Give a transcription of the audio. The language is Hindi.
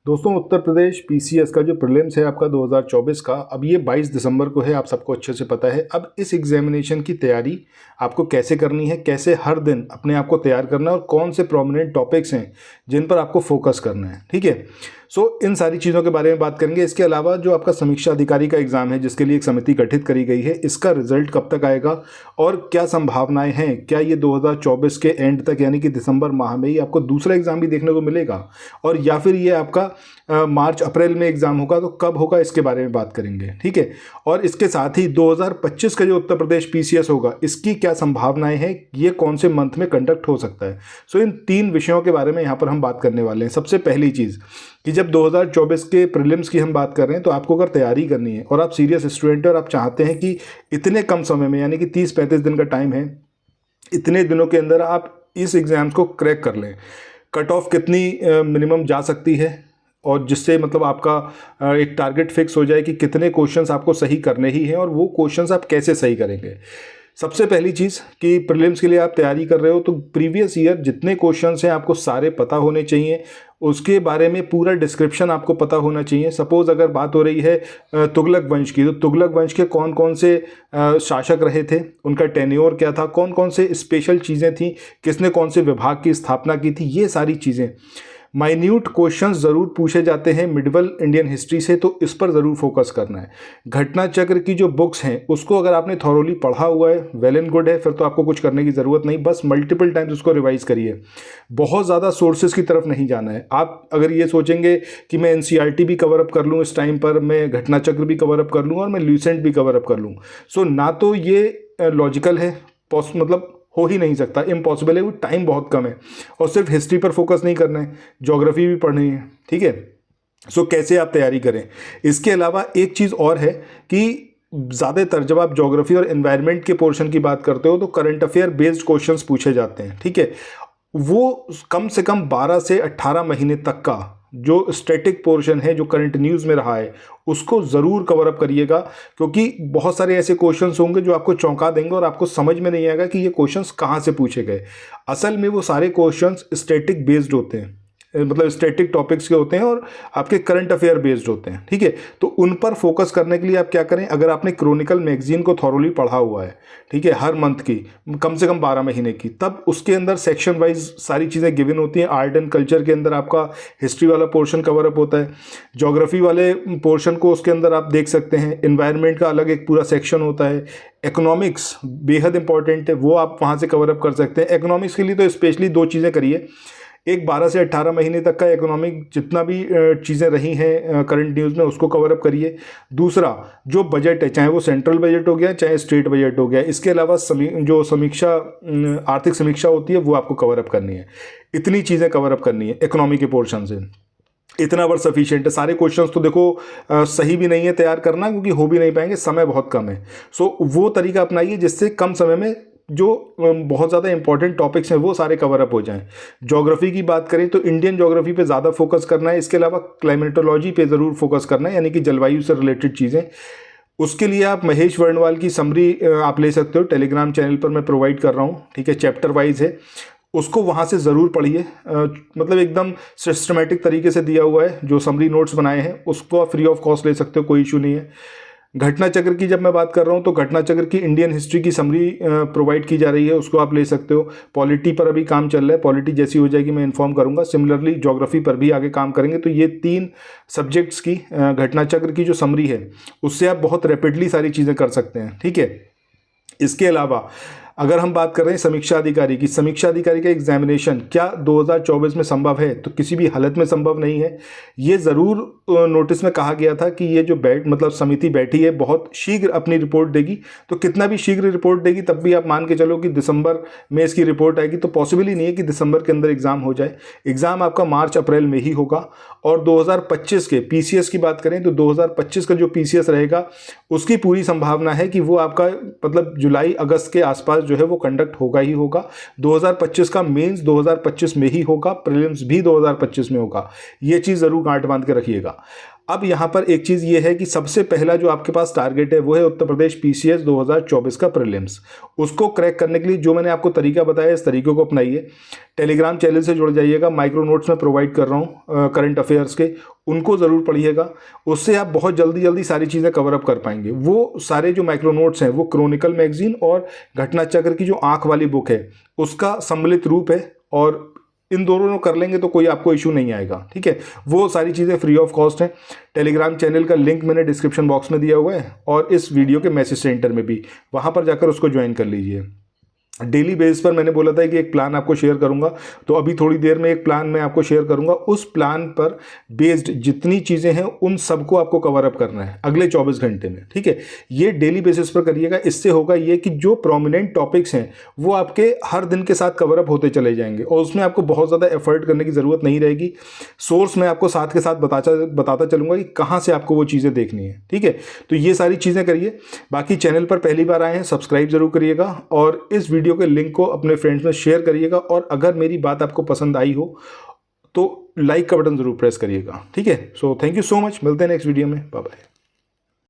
दोस्तों उत्तर प्रदेश पीसीएस का जो प्रीलिम्स है आपका 2024 का, अब ये 22 दिसंबर को है, आप सबको अच्छे से पता है। अब इस एग्जामिनेशन की तैयारी आपको कैसे करनी है, कैसे हर दिन अपने आप को तैयार करना है और कौन से प्रोमिनेंट टॉपिक्स हैं जिन पर आपको फोकस करना है, ठीक है। इन सारी चीज़ों के बारे में बात करेंगे। इसके अलावा जो आपका समीक्षा अधिकारी का एग्ज़ाम है, जिसके लिए एक समिति गठित करी गई है, इसका रिजल्ट कब तक आएगा और क्या संभावनाएं हैं, क्या ये 2024 के एंड तक यानी कि दिसंबर माह में ही आपको दूसरा एग्ज़ाम भी देखने को मिलेगा, और या फिर ये आपका मार्च अप्रैल में एग्ज़ाम होगा तो कब होगा, इसके बारे में बात करेंगे, ठीक है। और इसके साथ ही 2025 का जो उत्तर प्रदेश पीसीएस होगा, इसकी क्या संभावनाएं हैं, ये कौन से मंथ में कंडक्ट हो सकता है। इन तीन विषयों के बारे में यहाँ पर हम बात करने वाले हैं। सबसे पहली चीज़ कि जब 2024 के प्रीलिम्स की हम बात कर रहे हैं, तो आपको अगर तैयारी करनी है और आप सीरियस स्टूडेंट हैं और आप चाहते हैं कि इतने कम समय में यानी कि 30-35 दिन का टाइम है, इतने दिनों के अंदर आप इस एग्ज़ाम्स को क्रैक कर लें, कट ऑफ कितनी मिनिमम जा सकती है, और जिससे मतलब आपका एक टारगेट फिक्स हो जाए कि कितने क्वेश्चंस आपको सही करने ही हैं और वो क्वेश्चंस आप कैसे सही करेंगे। सबसे पहली चीज़ कि प्रीलिम्स के लिए आप तैयारी कर रहे हो तो प्रीवियस ईयर जितने क्वेश्चंस हैं आपको सारे पता होने चाहिए, उसके बारे में पूरा डिस्क्रिप्शन आपको पता होना चाहिए। सपोज़ अगर बात हो रही है तुगलक वंश की, तो तुगलक वंश के कौन कौन से शासक रहे थे, उनका टेन्योर क्या था, कौन कौन से स्पेशल चीज़ें थी, किसने कौन से विभाग की स्थापना की थी, ये सारी चीज़ें। माइन्यूट क्वेश्चंस ज़रूर पूछे जाते हैं मिडिवल इंडियन हिस्ट्री से, तो इस पर ज़रूर फोकस करना है। घटना चक्र की जो बुक्स हैं उसको अगर आपने थॉरोली पढ़ा हुआ है, वेल एंड गुड है, फिर तो आपको कुछ करने की ज़रूरत नहीं, बस मल्टीपल टाइम्स उसको रिवाइज़ करिए। बहुत ज़्यादा सोर्सेज की तरफ नहीं जाना है। आप अगर ये सोचेंगे कि मैं एनसीईआरटी भी कवर अप कर लूँ इस टाइम पर, मैं घटना चक्र भी कवर अप कर लूँ और मैं ल्यूसेंट भी कवर अप कर लूँ, ना तो ये लॉजिकल है, मतलब हो ही नहीं सकता, इम्पॉसिबल है, वो टाइम बहुत कम है। और सिर्फ हिस्ट्री पर फोकस नहीं करना है, ज्योग्राफी भी पढ़नी है, ठीक है। कैसे आप तैयारी करें। इसके अलावा एक चीज़ और है कि ज़्यादातर जब आप ज्योग्राफी और एनवायरनमेंट के पोर्शन की बात करते हो तो करंट अफेयर बेस्ड क्वेश्चंस पूछे जाते हैं, ठीक है। वो कम से कम 12 से 18 महीने तक का जो स्टैटिक पोर्शन है, जो करंट न्यूज़ में रहा है, उसको ज़रूर कवर अप करिएगा, क्योंकि बहुत सारे ऐसे क्वेश्चंस होंगे जो आपको चौंका देंगे और आपको समझ में नहीं आएगा कि ये क्वेश्चंस कहाँ से पूछे गए। असल में वो सारे क्वेश्चंस स्टैटिक बेस्ड होते हैं, मतलब स्टैटिक टॉपिक्स के होते हैं और आपके करंट अफेयर बेस्ड होते हैं, ठीक है। तो उन पर फोकस करने के लिए आप क्या करें, अगर आपने क्रॉनिकल मैगजीन को थॉरोली पढ़ा हुआ है, ठीक है, हर मंथ की कम से कम 12 महीने की, तब उसके अंदर सेक्शन वाइज सारी चीज़ें गिवन होती हैं। आर्ट एंड कल्चर के अंदर आपका हिस्ट्री वाला पोर्शन कवर अप होता है, ज्योग्राफी वाले पोर्शन को उसके अंदर आप देख सकते हैं, एनवायरनमेंट का अलग एक पूरा सेक्शन होता है, इकोनॉमिक्स बेहद इंपॉर्टेंट है, वो आप वहाँ से कवर अप कर सकते हैं। इकोनॉमिक्स के लिए तो स्पेशली 2 चीज़ें करिए, एक 12 से 18 महीने तक का इकोनॉमिक जितना भी चीज़ें रही हैं करंट न्यूज़ में, उसको कवर अप करिए। दूसरा जो बजट है, चाहे वो सेंट्रल बजट हो गया चाहे स्टेट बजट हो गया, इसके अलावा जो समीक्षा आर्थिक समीक्षा होती है वो आपको कवर अप करनी है। इतनी चीज़ें कवर अप करनी है इकोनॉमी के पोर्शन से, इतना वर्ड सफिशिएंट है। सारे क्वेश्चंस तो देखो सही भी नहीं है तैयार करना, क्योंकि हो भी नहीं पाएंगे, समय बहुत कम है। वो तरीका अपनाइए जिससे कम समय में जो बहुत ज़्यादा इंपॉर्टेंट टॉपिक्स हैं वो सारे कवर अप हो जाएं। ज्योग्राफी की बात करें तो इंडियन ज्योग्राफी पे ज़्यादा फोकस करना है, इसके अलावा क्लाइमेटोलॉजी पे ज़रूर फोकस करना है, यानी कि जलवायु से रिलेटेड चीज़ें। उसके लिए आप महेश वर्णवाल की समरी आप ले सकते हो, टेलीग्राम चैनल पर मैं प्रोवाइड कर रहा हूँ, ठीक है, चैप्टर वाइज है, उसको वहाँ से ज़रूर पढ़िए। मतलब एकदम सिस्टमेटिक तरीके से दिया हुआ है, जो समरी नोट्स बनाए हैं उसको आप फ्री ऑफ कॉस्ट ले सकते हो, कोई इशू नहीं है। घटना चक्र की जब मैं बात कर रहा हूँ तो घटना चक्र की इंडियन हिस्ट्री की समरी प्रोवाइड की जा रही है, उसको आप ले सकते हो। पॉलिटी पर अभी काम चल रहा है, पॉलिटी जैसी हो जाएगी मैं इन्फॉर्म करूँगा। सिमिलरली ज्योग्राफी पर भी आगे काम करेंगे। तो ये 3 सब्जेक्ट्स की घटना चक्र की जो समरी है उससे आप बहुत रैपिडली सारी चीज़ें कर सकते हैं, ठीक है। इसके अलावा अगर हम बात कर रहे हैं समीक्षा अधिकारी की, समीक्षा अधिकारी का एग्जामिनेशन क्या 2024 में संभव है, तो किसी भी हालत में संभव नहीं है। ये ज़रूर नोटिस में कहा गया था कि ये जो मतलब समिति बैठी है बहुत शीघ्र अपनी रिपोर्ट देगी। तो कितना भी शीघ्र रिपोर्ट देगी तब भी आप मान के चलो कि दिसंबर में इसकी रिपोर्ट आएगी, तो पॉसिबल ही नहीं है कि दिसंबर के अंदर एग्ज़ाम हो जाए। एग्ज़ाम आपका मार्च अप्रैल में ही होगा। और 2025 के पीसीएस की बात करें तो 2025 का जो पीसीएस रहेगा उसकी पूरी संभावना है कि वो आपका मतलब जुलाई अगस्त के आसपास जो है वो कंडक्ट होगा ही होगा। 2025 का मेंस 2025 में ही होगा, प्रीलिम्स भी 2025 में होगा। ये चीज़ ज़रूर गांठ बांध के रखिएगा। अब यहाँ पर एक चीज़ ये है कि सबसे पहला जो आपके पास टारगेट है वो है उत्तर प्रदेश पीसीएस 2024 का प्रीलिम्स। उसको क्रैक करने के लिए जो मैंने आपको तरीका बताया, इस तरीके को अपनाइए। टेलीग्राम चैनल से जुड़ जाइएगा, माइक्रो नोट्स में प्रोवाइड कर रहा हूँ करंट अफेयर्स के, उनको ज़रूर पढ़िएगा। उससे आप बहुत जल्दी जल्दी सारी चीज़ें कवर अप कर पाएंगे। वो सारे जो माइक्रो नोट्स हैं वो क्रॉनिकल मैगजीन और घटना चक्र की जो आँख वाली बुक है उसका सम्मिलित रूप है, और इन दोनों कर लेंगे तो कोई आपको इशू नहीं आएगा। ठीक है, वो सारी चीज़ें फ्री ऑफ कॉस्ट हैं। टेलीग्राम चैनल का लिंक मैंने डिस्क्रिप्शन बॉक्स में दिया हुआ है और इस वीडियो के मैसेज सेंटर में भी, वहाँ पर जाकर उसको ज्वाइन कर लीजिए। डेली बेस पर मैंने बोला था कि एक प्लान आपको शेयर करूंगा, तो अभी थोड़ी देर में एक प्लान मैं आपको शेयर करूंगा। उस प्लान पर बेस्ड जितनी चीज़ें हैं उन सबको आपको कवर अप करना है अगले 24 घंटे में। ठीक है, ये डेली बेसिस पर करिएगा। इससे होगा ये कि जो प्रोमिनेंट टॉपिक्स हैं वो आपके हर दिन के साथ कवर अप होते चले जाएंगे और उसमें आपको बहुत ज़्यादा एफर्ट करने की ज़रूरत नहीं रहेगी। सोर्स मैं आपको साथ के साथ बताता चलूँगा कि कहाँ से आपको वो चीज़ें देखनी है। ठीक है, तो ये सारी चीज़ें करिए। बाकी चैनल पर पहली बार आए हैं, सब्सक्राइब जरूर करिएगा और इस वीडियो के लिंक को अपने फ्रेंड्स में शेयर करिएगा। और अगर मेरी बात आपको पसंद आई हो तो लाइक का बटन जरूर प्रेस करिएगा। ठीक है, so thank you so much, मिलते हैं नेक्स्ट वीडियो में, बाय बाय।